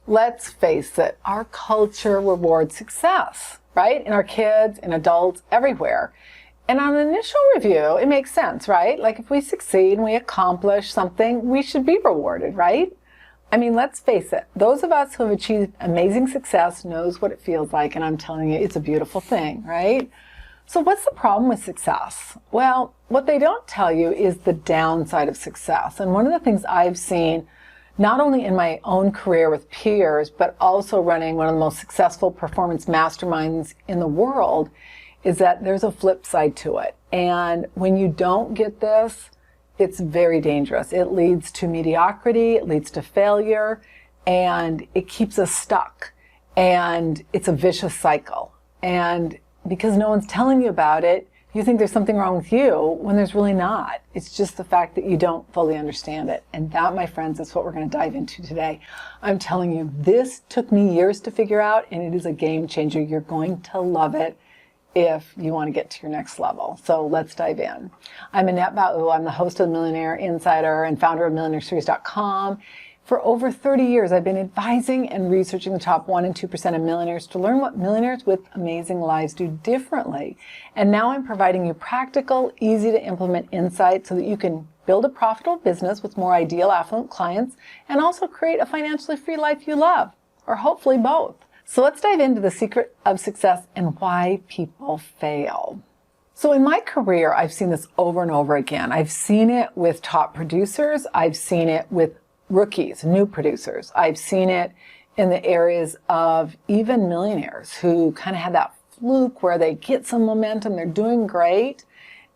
Let's face it, our culture rewards success, right? In our kids, in adults, everywhere. And on an initial review, it makes sense, right? Like if we succeed and we accomplish something, we should be rewarded, right? I mean, let's face it, those of us who have achieved amazing success knows what it feels like, and I'm telling you, it's a beautiful thing, right? So what's the problem with success? Well, what they don't tell you is the downside of success. And one of the things I've seen, not only in my own career with peers, but also running one of the most successful performance masterminds in the world, is that there's a flip side to it. And when you don't get this, it's very dangerous. It leads to mediocrity, it leads to failure, and it keeps us stuck. And it's a vicious cycle. And because no one's telling you about it, you think there's something wrong with you when there's really not. It's just the fact that you don't fully understand it. And that, my friends, is what we're going to dive into today. I'm telling you, this took me years to figure out, and it is a game changer. You're going to love it if you want to get to your next level. So let's dive in. I'm Annette Bau. I'm the host of the Millionaire Insider and founder of MillionaireSeries.com. For over 30 years, I've been advising and researching the top 1% and 2% of millionaires to learn what millionaires with amazing lives do differently. And now I'm providing you practical, easy to implement insights so that you can build a profitable business with more ideal affluent clients and also create a financially free life you love, or hopefully both. So let's dive into the secret of success and why people fail. So in my career, I've seen this over and over again. I've seen it with top producers. I've seen it with rookies, new producers. I've seen it in the areas of even millionaires who kind of had that fluke where they get some momentum, they're doing great,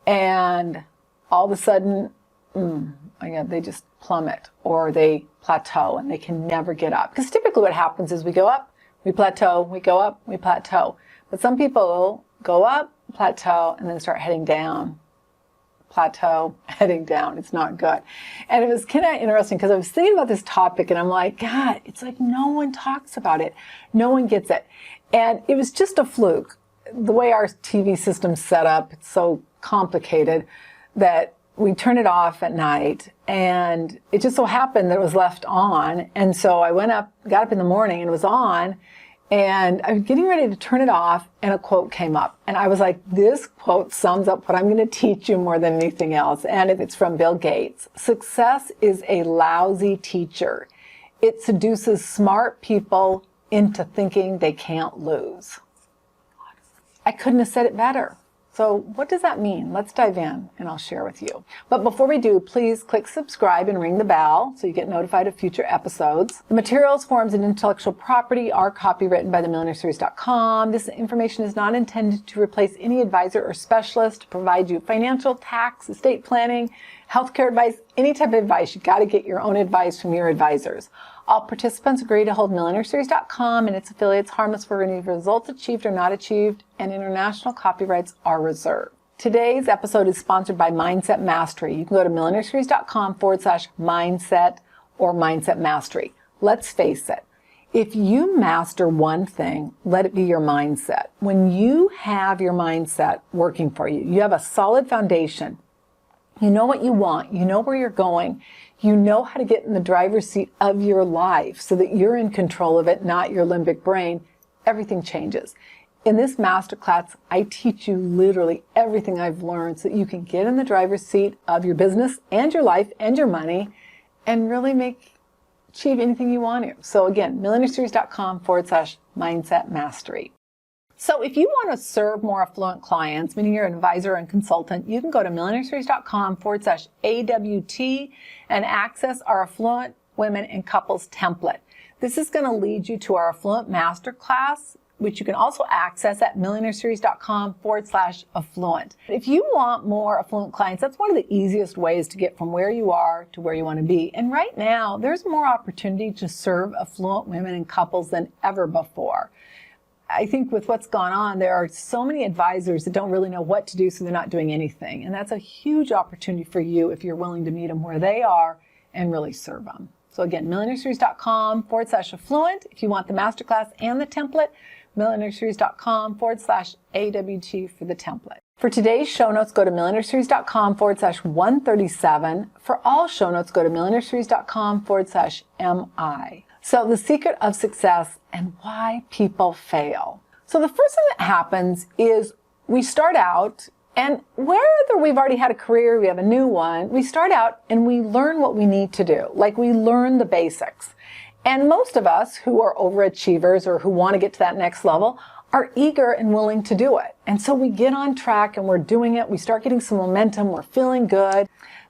and all of a sudden, they just plummet or they plateau and they can never get up. Because typically what happens is we go up, we plateau, we go up, we plateau. But some people go up, plateau, and then start heading down. Plateau, heading down. It's not good. And it was kind of interesting because I was thinking about this topic and I'm like, God, it's like no one talks about it. No one gets it. And it was just a fluke. The way our TV system's set up, it's so complicated that we turn it off at night, and it just so happened that it was left on. And so I got up in the morning and it was on, and I was getting ready to turn it off, and a quote came up. And I was like, this quote sums up what I'm going to teach you more than anything else. And it's from Bill Gates. Success is a lousy teacher. It seduces smart people into thinking they can't lose. I couldn't have said it better. So what does that mean? Let's dive in and I'll share with you. But before we do, please click subscribe and ring the bell so you get notified of future episodes. The materials, forms, and intellectual property are copywritten by MillionaireSeries.com. This information is not intended to replace any advisor or specialist to provide you financial, tax, estate planning, healthcare advice, any type of advice. You've got to get your own advice from your advisors. All participants agree to hold MillionaireSeries.com and its affiliates harmless for any results achieved or not achieved, and international copyrights are reserved. Today's episode is sponsored by Mindset Mastery. You can go to MillionaireSeries.com/mindset or Mindset Mastery. Let's face it. If you master one thing, let it be your mindset. When you have your mindset working for you, you have a solid foundation. You know what you want. You know where you're going. You know how to get in the driver's seat of your life so that you're in control of it, not your limbic brain. Everything changes. In this masterclass, I teach you literally everything I've learned so that you can get in the driver's seat of your business and your life and your money and really achieve anything you want to. So again, MillionaireSeries.com/mindset mastery. So if you want to serve more affluent clients, meaning you're an advisor and consultant, you can go to MillionaireSeries.com/AWT and access our Affluent Women and Couples template. This is going to lead you to our Affluent Masterclass, which you can also access at MillionaireSeries.com/affluent. If you want more affluent clients, that's one of the easiest ways to get from where you are to where you want to be. And right now, there's more opportunity to serve affluent women and couples than ever before. I think with what's gone on, there are so many advisors that don't really know what to do, so they're not doing anything. And that's a huge opportunity for you if you're willing to meet them where they are and really serve them. So again, MillionaireSeries.com/affluent if you want the masterclass and the template, MillionaireSeries.com/AWT for the template. For today's show notes, go to MillionaireSeries.com/137. For all show notes, go to MillionaireSeries.com/MI. So the secret of success and why people fail. So the first thing that happens is we start out, and whether we've already had a career, we have a new one, we start out and we learn what we need to do. Like we learn the basics. And most of us who are overachievers or who want to get to that next level are eager and willing to do it. And so we get on track and we're doing it. We start getting some momentum. We're feeling good.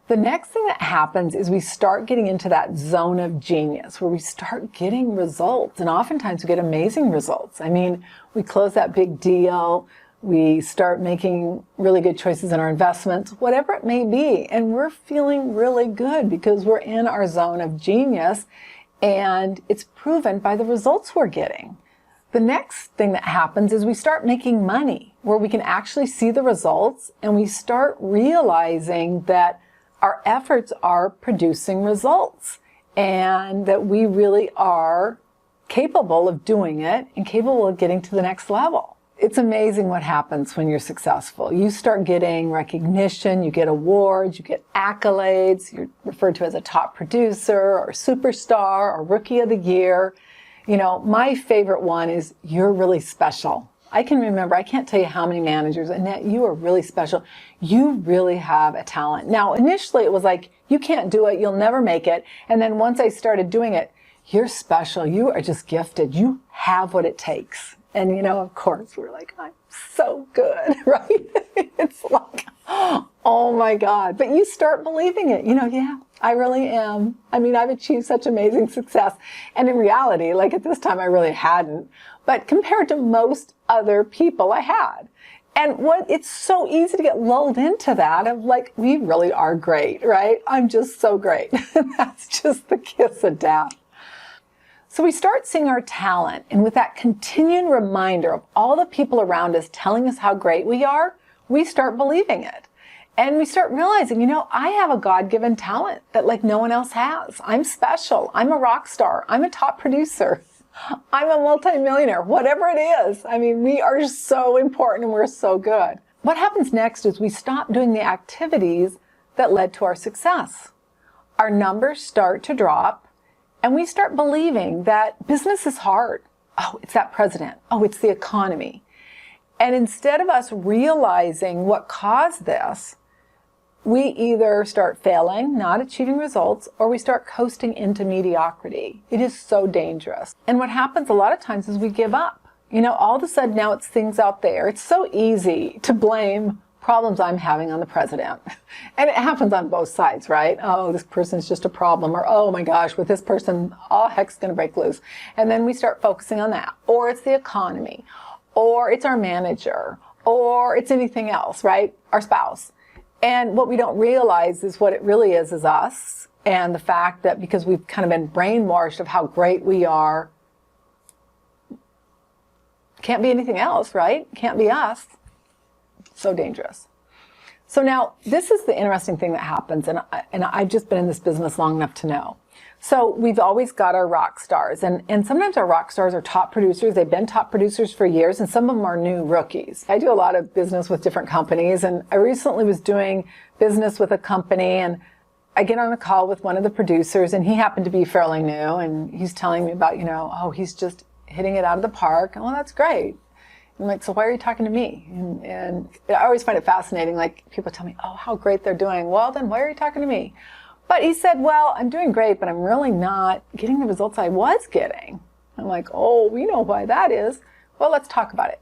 The next thing that happens is we start getting into that zone of genius where we start getting results. And oftentimes we get amazing results. I mean, we close that big deal. We start making really good choices in our investments, whatever it may be. And we're feeling really good because we're in our zone of genius. And it's proven by the results we're getting. The next thing that happens is we start making money where we can actually see the results and we start realizing that our efforts are producing results and that we really are capable of doing it and capable of getting to the next level. It's amazing what happens when you're successful. You start getting recognition, you get awards, you get accolades, you're referred to as a top producer or superstar or rookie of the year. You know, my favorite one is you're really special. I can remember, I can't tell you how many managers, Annette, you are really special. You really have a talent. Now, initially it was like, you can't do it, you'll never make it. And then once I started doing it, you're special, you are just gifted, you have what it takes. And, you know, of course, we're like, I'm so good, right? It's like, oh my God. But you start believing it. You know, yeah, I really am. I mean, I've achieved such amazing success. And in reality, like at this time, I really hadn't. But compared to most other people, I had. And it's so easy to get lulled into that of like, we really are great, right? I'm just so great. That's just the kiss of death. So we start seeing our talent, and with that continued reminder of all the people around us telling us how great we are, we start believing it. And we start realizing, you know, I have a God-given talent that like no one else has. I'm special. I'm a rock star. I'm a top producer. I'm a multimillionaire, whatever it is. I mean, we are so important and we're so good. What happens next is we stop doing the activities that led to our success. Our numbers start to drop. And we start believing that business is hard. Oh, it's that president. Oh, it's the economy. And instead of us realizing what caused this, we either start failing, not achieving results, or we start coasting into mediocrity. It is so dangerous. And what happens a lot of times is we give up. You know, all of a sudden now it's things out there. It's so easy to blame problems I'm having on the president. And it happens on both sides, right? Oh, this person's just a problem. Or, oh my gosh, with this person, all heck's going to break loose. And then we start focusing on that. Or it's the economy. Or it's our manager. Or it's anything else, right? Our spouse. And what we don't realize is what it really is us. And the fact that because we've kind of been brainwashed of how great we are, can't be anything else, right? Can't be us. So dangerous. So now, this is the interesting thing that happens, and I've just been in this business long enough to know. So we've always got our rock stars, and sometimes our rock stars are top producers. They've been top producers for years, and some of them are new rookies. I do a lot of business with different companies, and I recently was doing business with a company, and I get on a call with one of the producers, and he happened to be fairly new, and he's telling me about, you know, oh, he's just hitting it out of the park. Well, that's great. I'm like, so why are you talking to me? And I always find it fascinating, like people tell me, oh, how great they're doing. Well, then why are you talking to me? But he said, well, I'm doing great, but I'm really not getting the results I was getting. I'm like, oh, we know why that is. Well, let's talk about it.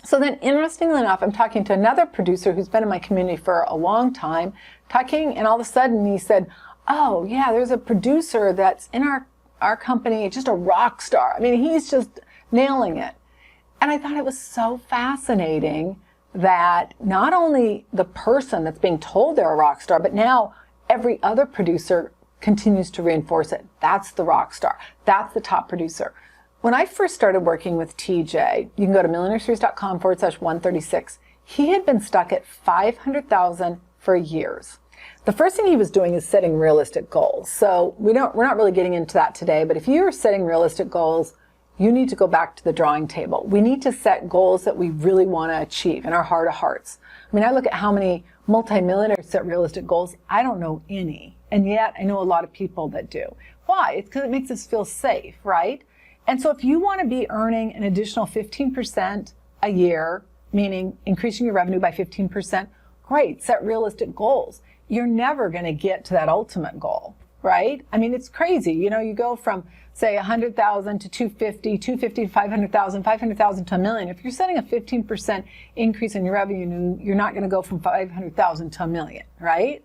So then, interestingly enough, I'm talking to another producer who's been in my community for a long time, and all of a sudden he said, oh, yeah, there's a producer that's in our company, just a rock star. I mean, he's just nailing it. And I thought it was so fascinating that not only the person that's being told they're a rock star, but now every other producer continues to reinforce it. That's the rock star. That's the top producer. When I first started working with TJ, you can go to millionaireseries.com/136. He had been stuck at 500,000 for years. The first thing he was doing is setting realistic goals. So we're not really getting into that today, but if you are setting realistic goals, you need to go back to the drawing table. We need to set goals that we really want to achieve in our heart of hearts. I mean, I look at how many multimillionaires set realistic goals. I don't know any. And yet I know a lot of people that do. Why? It's because it makes us feel safe, right? And so if you want to be earning an additional 15% a year, meaning increasing your revenue by 15%, great, set realistic goals. You're never going to get to that ultimate goal, right? I mean, it's crazy. You know, you go from, say, 100,000 to 250, 250 to 500,000, 500,000 to a million. If you're setting a 15% increase in your revenue, you're not going to go from 500,000 to a million, right?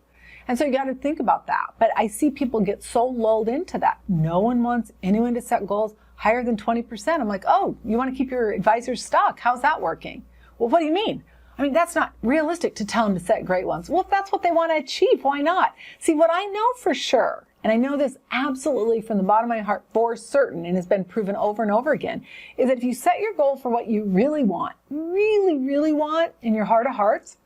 And so you got to think about that. But I see people get so lulled into that. No one wants anyone to set goals higher than 20%. I'm like, oh, you want to keep your advisors stuck? How's that working? Well, what do you mean? I mean, that's not realistic to tell them to set great ones. Well, if that's what they want to achieve, why not? See, what I know for sure, and I know this absolutely from the bottom of my heart for certain, and has been proven over and over again, is that if you set your goal for what you really want, really want in your heart of hearts,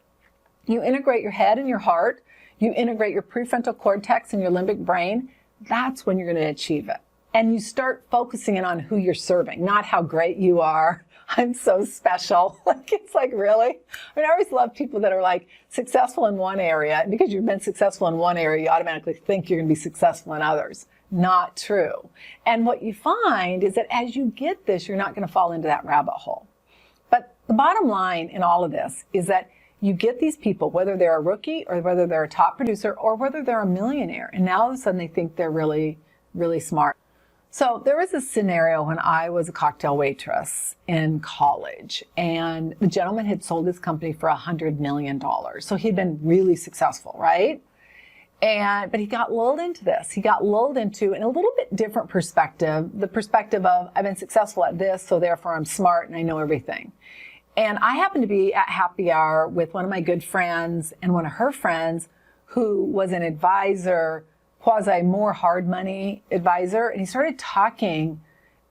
you integrate your head and your heart, you integrate your prefrontal cortex and your limbic brain, that's when you're going to achieve it. And you start focusing in on who you're serving, not how great you are. I'm so special. Like, it's like, really? I mean, I always love people that are like successful in one area. And because you've been successful in one area, you automatically think you're going to be successful in others. Not true. And what you find is that as you get this, you're not going to fall into that rabbit hole. But the bottom line in all of this is that you get these people, whether they're a rookie or whether they're a top producer or whether they're a millionaire. And now all of a sudden they think they're really, really smart. So there was a scenario when I was a cocktail waitress in college, and the gentleman had sold his company for $100 million. So he'd been really successful, right? But he got lulled into this. He got lulled into, in a little bit different perspective, the perspective of, I've been successful at this, so therefore I'm smart and I know everything. And I happened to be at happy hour with one of my good friends and one of her friends who was an advisor, quasi more hard money advisor, and he started talking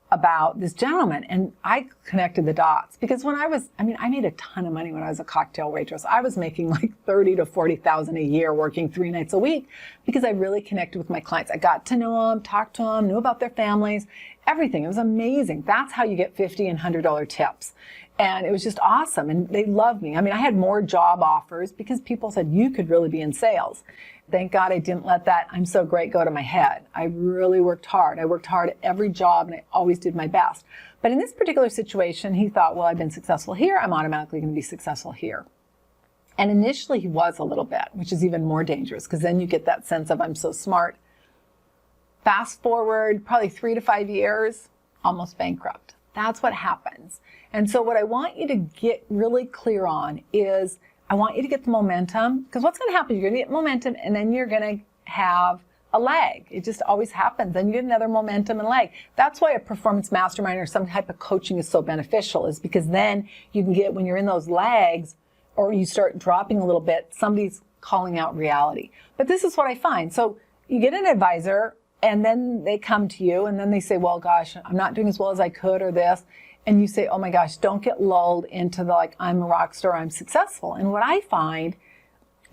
about this gentleman, and I connected the dots because when I made a ton of money when I was a cocktail waitress. I was making like 30 to 40,000 a year working 3 nights a week because I really connected with my clients. I got to know them, talked to them, knew about their families, everything. It was amazing. That's how you get $50 and $100 tips. And it was just awesome. And they loved me. I mean, I had more job offers because people said you could really be in sales. Thank God I didn't let that I'm so great go to my head. I really worked hard. I worked hard at every job and I always did my best. But in this particular situation, he thought, well, I've been successful here. I'm automatically going to be successful here. And initially he was a little bit, which is even more dangerous because then you get that sense of I'm so smart. Fast forward probably 3 to 5 years, almost bankrupt. That's what happens. And so what I want you to get really clear on is I want you to get the momentum, because what's going to happen, you're going to get momentum and then you're going to have a lag. It just always happens. Then you get another momentum and lag. That's why a performance mastermind or some type of coaching is so beneficial, is because then you can get, when you're in those lags or you start dropping a little bit, somebody's calling out reality. But this is what I find. So you get an advisor and then they come to you and then they say, well, gosh, I'm not doing as well as I could or this. And you say, oh my gosh, don't get lulled into the, like, I'm a rock star, I'm successful. And what I find,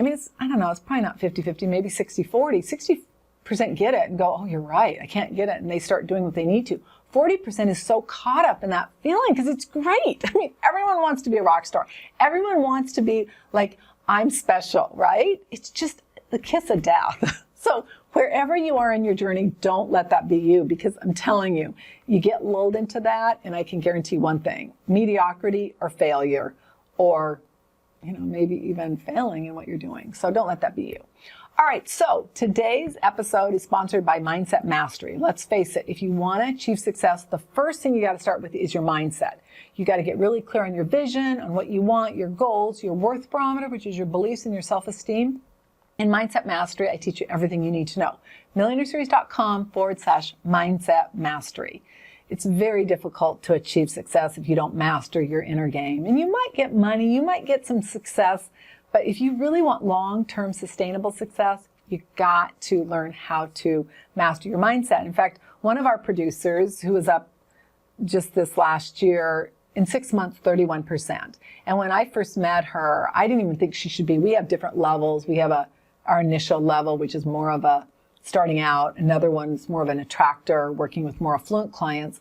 I mean, it's probably not 50-50, maybe 60-40. 60% get it and go, oh, you're right, I can't get it. And they start doing what they need to. 40% is so caught up in that feeling because it's great. I mean, everyone wants to be a rock star. Everyone wants to be like, I'm special, right? It's just the kiss of death. So wherever you are in your journey, don't let that be you, because I'm telling you, you get lulled into that, and I can guarantee one thing: mediocrity or failure, or, maybe even failing in what you're doing. So don't let that be you. All right, so today's episode is sponsored by Mindset Mastery. Let's face it, if you want to achieve success, the first thing you got to start with is your mindset. You got to get really clear on your vision, on what you want, your goals, your worth barometer, which is your beliefs and your self-esteem. In Mindset Mastery, I teach you everything you need to know. MillionaireSeries.com/Mindset Mastery. It's very difficult to achieve success if you don't master your inner game. And you might get money, you might get some success, but if you really want long-term sustainable success, you've got to learn how to master your mindset. In fact, one of our producers who was up just this last year, in 6 months, 31%. And when I first met her, I didn't even think she should be. We have different levels. We have our initial level, which is more of a starting out. Another one's more of an attractor, working with more affluent clients.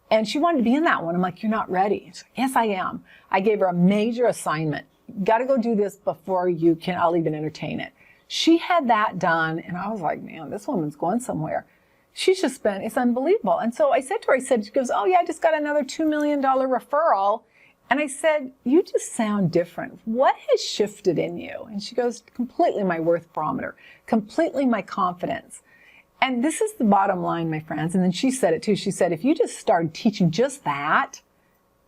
And she wanted to be in that one. I'm like, you're not ready. She's like, yes, I am. I gave her a major assignment. You got to go do this before I'll even entertain it. She had that done, and I was like, man, this woman's going somewhere. She's just been, it's unbelievable. And so I said to her, she goes, oh yeah, I just got another $2 million referral. And I said, you just sound different. What has shifted in you? And she goes, completely my worth barometer, completely my confidence. And this is the bottom line, my friends. And then she said it too. She said, if you just started teaching just that,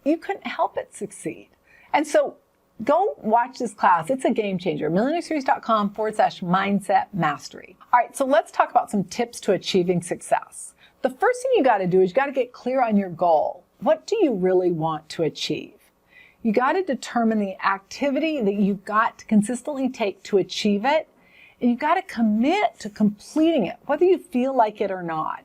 you couldn't help but succeed. And so go watch this class. It's a game changer. millionaireseries.com/mindset mastery. All right, so let's talk about some tips to achieving success. The first thing you got to do is you got to get clear on your goal. What do you really want to achieve? You got to determine the activity that you've got to consistently take to achieve it. And you've got to commit to completing it, whether you feel like it or not.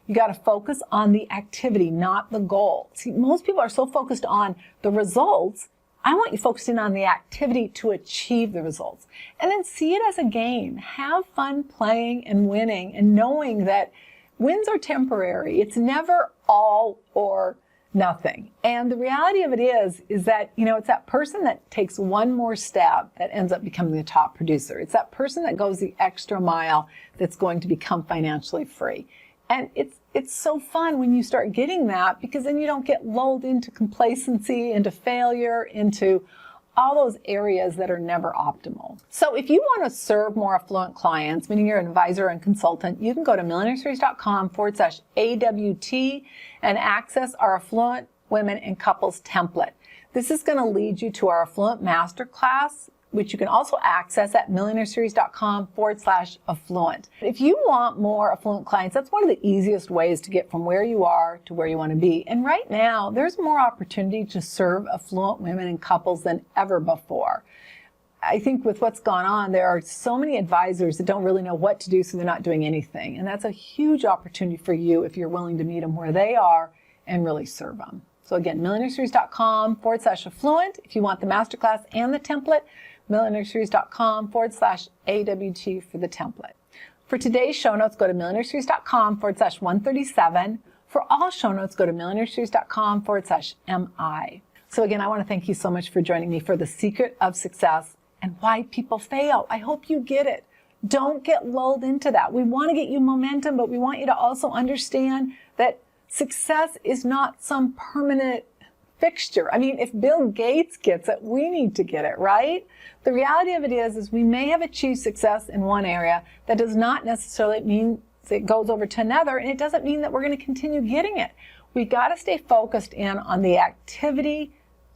You got to focus on the activity, not the goal. See, most people are so focused on the results. I want you focusing on the activity to achieve the results. And then see it as a game. Have fun playing and winning and knowing that wins are temporary. It's never all or nothing. And the reality of it is that, it's that person that takes one more step that ends up becoming the top producer. It's that person that goes the extra mile that's going to become financially free. And it's so fun when you start getting that, because then you don't get lulled into complacency, into failure, into all those areas that are never optimal. So if you want to serve more affluent clients, meaning you're an advisor and consultant, you can go to millionaireseries.com/AWT and access our Affluent Women and Couples template. This is going to lead you to our Affluent Masterclass, which you can also access at millionaireseries.com/affluent. If you want more affluent clients, that's one of the easiest ways to get from where you are to where you want to be. And right now, there's more opportunity to serve affluent women and couples than ever before. I think with what's gone on, there are so many advisors that don't really know what to do, so they're not doing anything. And that's a huge opportunity for you if you're willing to meet them where they are and really serve them. So again, millionaireseries.com/affluent if you want the masterclass and the template. millionaireseries.com/AWT for the template. For today's show notes, go to millionaireseries.com/137. For all show notes, go to millionaireseries.com/MI. So again, I want to thank you so much for joining me for the secret of success and why people fail. I hope you get it. Don't get lulled into that. We want to get you momentum, but we want you to also understand that success is not some permanent fixture. I mean, if Bill Gates gets it, we need to get it, right? The reality of it is we may have achieved success in one area. That does not necessarily mean it goes over to another, and it doesn't mean that we're going to continue getting it. We got to stay focused in on the activity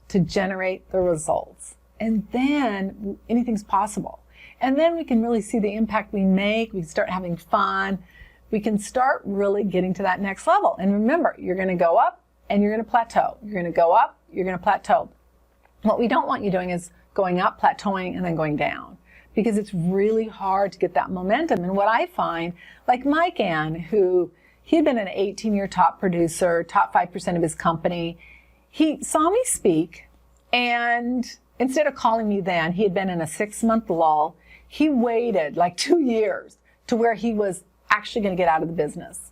to generate the results. And then anything's possible. And then we can really see the impact we make. We can start having fun. We can start really getting to that next level. And remember, you're going to go up and you're going to plateau. You're going to go up, you're going to plateau. What we don't want you doing is going up, plateauing, and then going down, because it's really hard to get that momentum. And what I find, like Mike Ann, who he'd been an 18-year top producer, top 5% of his company, he saw me speak, and instead of calling me then, he had been in a 6-month lull. He waited like 2 years to where he was actually going to get out of the business.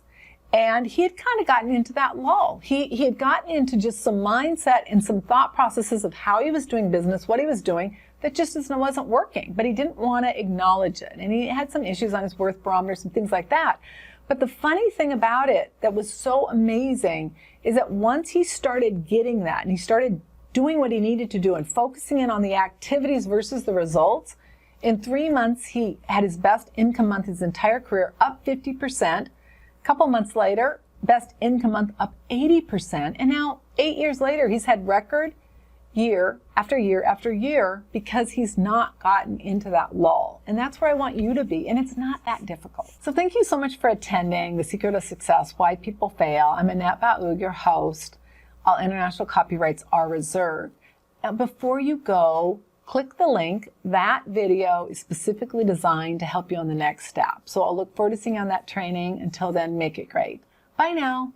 And he had kind of gotten into that lull. He had gotten into just some mindset and some thought processes of how he was doing business, what he was doing, that just wasn't working. But he didn't want to acknowledge it. And he had some issues on his worth barometer, some things like that. But the funny thing about it that was so amazing is that once he started getting that and he started doing what he needed to do and focusing in on the activities versus the results, in 3 months, he had his best income month his entire career, up 50%. A couple months later, best income month up 80%. And now 8 years later, he's had record year after year after year because he's not gotten into that lull. And that's where I want you to be. And it's not that difficult. So thank you so much for attending The Secret of Success, Why People Fail. I'm Annette Baoug, your host. All international copyrights are reserved. Now, before you go, click the link. That video is specifically designed to help you on the next step. So I'll look forward to seeing you on that training. Until then, make it great. Bye now.